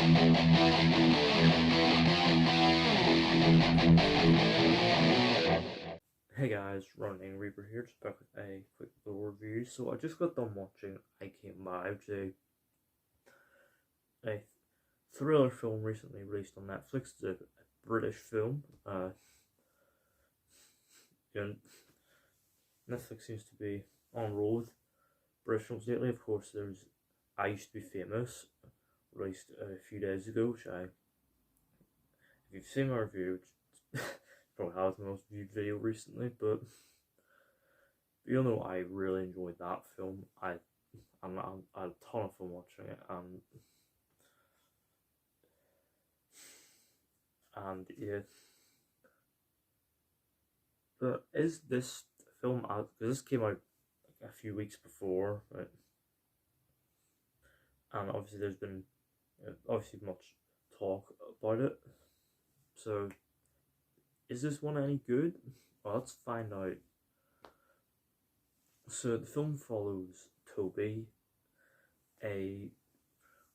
Hey guys, Running Reaper here, just back with a quick little review. So I just got done watching I Came By, which is a thriller film recently released on Netflix. It's a British film. You know, Netflix seems to be on roll with British films lately. Of course, there's I Used to Be Famous, released a few days ago, which if you've seen my review, which probably has the most viewed video recently, but you know I really enjoyed that film. I had a ton of fun watching it, and yeah. But is this film out? Because this came out like a few weeks before, right? And obviously there's been obviously much talk about it. So is this one any good? Well, let's find out. So the film follows Toby, a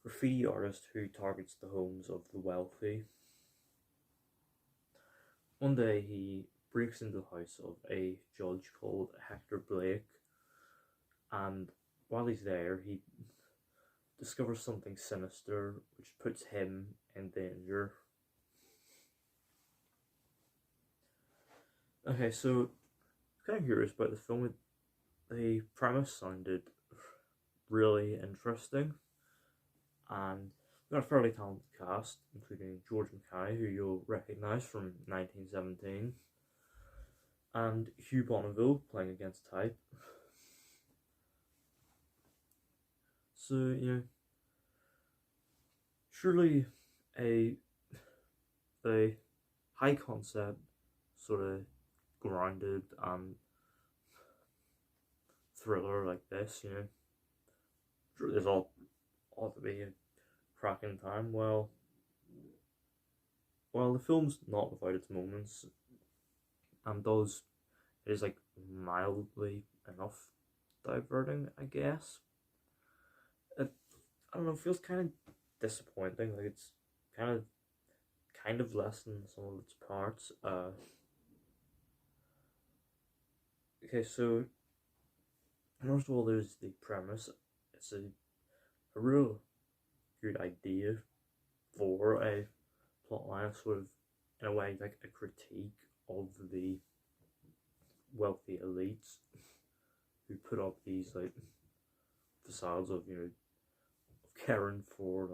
graffiti artist who targets the homes of the wealthy. One day he breaks into the house of a judge called Hector Blake, and while he's there he discovers something sinister which puts him in danger. Okay, so kind of curious about the film. The premise sounded really interesting, and we got a fairly talented cast, including George MacKay, who you'll recognise from 1917, and Hugh Bonneville playing against type. So, you know, surely a high concept, sort of grounded and thriller like this, you know, sure there's ought to be a cracking time. Well, the film's not without its moments, and it is like mildly enough diverting, I guess. I don't know, it feels kind of disappointing. Like it's kind of less than some of its parts. Okay, so first of all, there's the premise. It's a real good idea for a plotline, sort of in a way like a critique of the wealthy elites who put up these like facades of, you know, caring for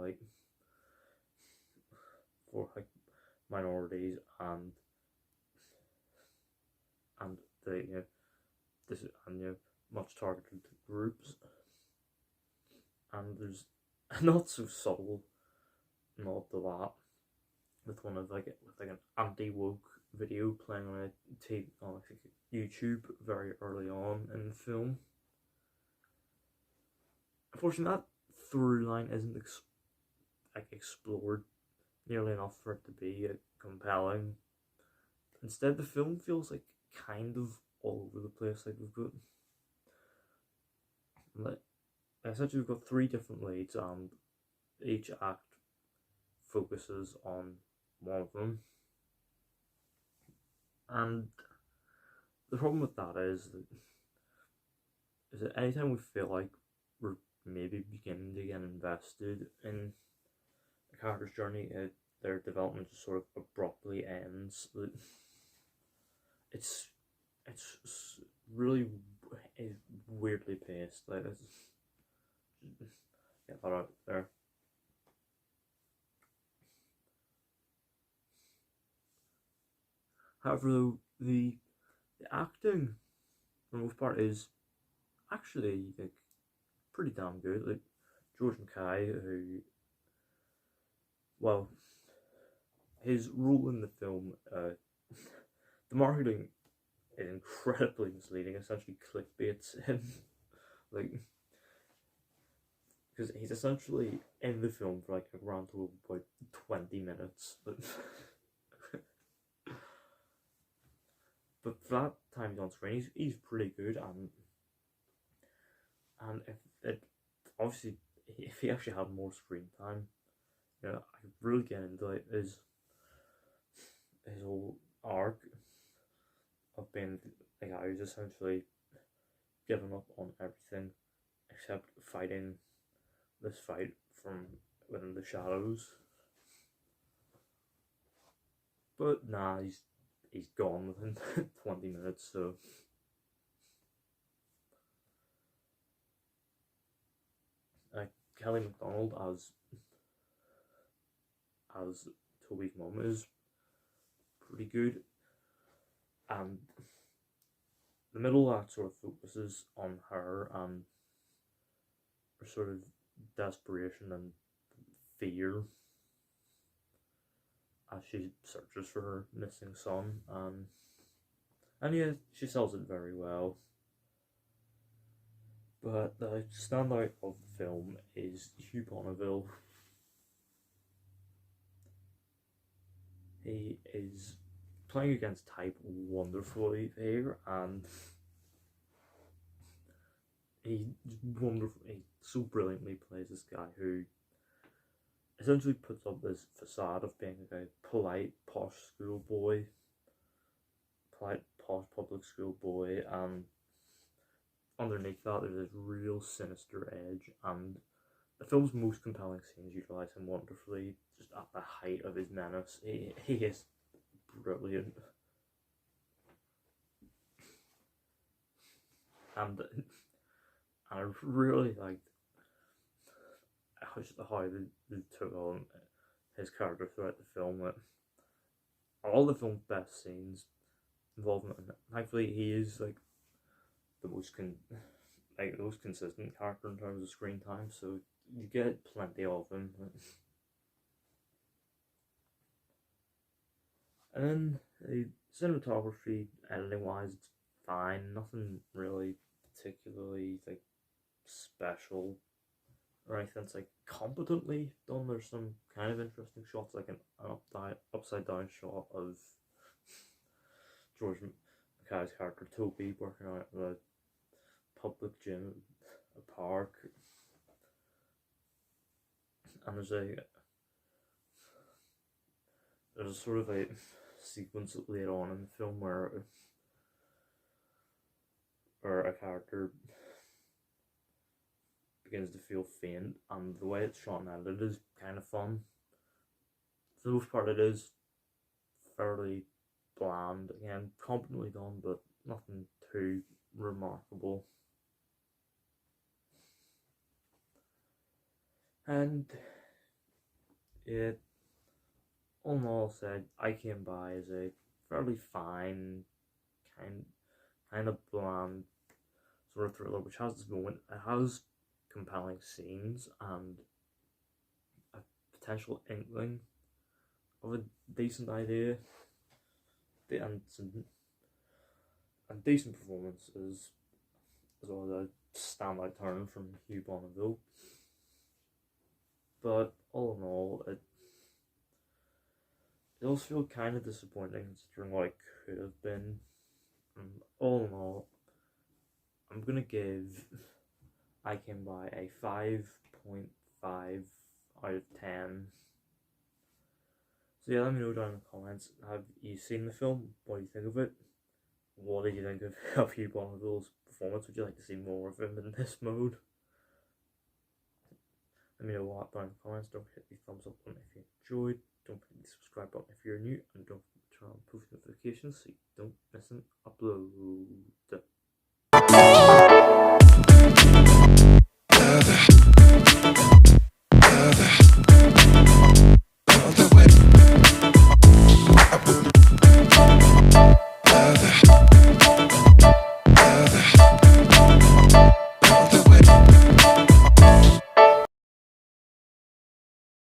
minorities and the, you know, this and, you know, much targeted groups. And there's a not so subtle nod to that with one of with an anti-woke video playing on on YouTube very early on in the film. Unfortunately, that through line isn't explored nearly enough for it to be compelling. Instead, the film feels like kind of all over the place. Like essentially we've got three different leads, and each act focuses on one of them. And the problem with that is that anytime we feel like we're maybe beginning to get invested in a character's journey, their development just sort of abruptly ends. It's really weirdly paced. Like, get that out there. However, though, the acting for the most part is actually like pretty damn good. Like George MacKay, who, well, his role in the film, the marketing is incredibly misleading. Essentially, clickbaits him, like, because he's essentially in the film for like a grand total of about 20 minutes, but but for that time he's on screen, he's pretty good, and if he actually had more screen time, Yeah, I really get into like his whole arc of being a guy who's essentially given up on everything except fighting this fight from within the shadows. But nah, he's gone within 20 minutes. So Kelly MacDonald as Toby's mum is pretty good, and the middle act sort of focuses on her and her sort of desperation and fear as she searches for her missing son, and yeah, she sells it very well. But the standout of the film is Hugh Bonneville. He is playing against type wonderfully here, and he so brilliantly plays this guy who essentially puts up this facade of being a polite, posh schoolboy, polite, posh public school boy, and underneath that there's this real sinister edge, and the film's most compelling scenes utilise him wonderfully, just at the height of his menace. He is brilliant. And I really liked how they took on his character throughout the film. That all the film's best scenes involve him, and thankfully he is like the most consistent character in terms of screen time. So you get plenty of him. And then the cinematography, editing wise, it's fine. Nothing really particularly like special or anything. It's like competently done. There's some kind of interesting shots, like an upside down shot of George MacKay's character Toby working out at a public gym, a park, and there's a sort of a sequence later on in the film where a character begins to feel faint, and the way it's shot and edited is kind of fun. For the most part, it is fairly bland. Again, competently done, but nothing too remarkable. And it, all in all said, I came by as a fairly fine, kind of bland sort of thriller, which has this moment. It has compelling scenes and a potential inkling of a decent idea, and decent performances, as well as a standout turn from Hugh Bonneville. But all in all, it does feel kind of disappointing considering what it could have been. And all in all, I'm gonna give I Came By a 5.5 out of 10. So yeah, let me know down in the comments. Have you seen the film? What do you think of it? What did you think of Hugh Bonneville's performance? Would you like to see more of him in this mode? Let me know what down in the comments. Don't forget the thumbs up button if you enjoyed. Don't forget the subscribe button if you're new, and don't forget to turn on post notifications so you don't miss an upload.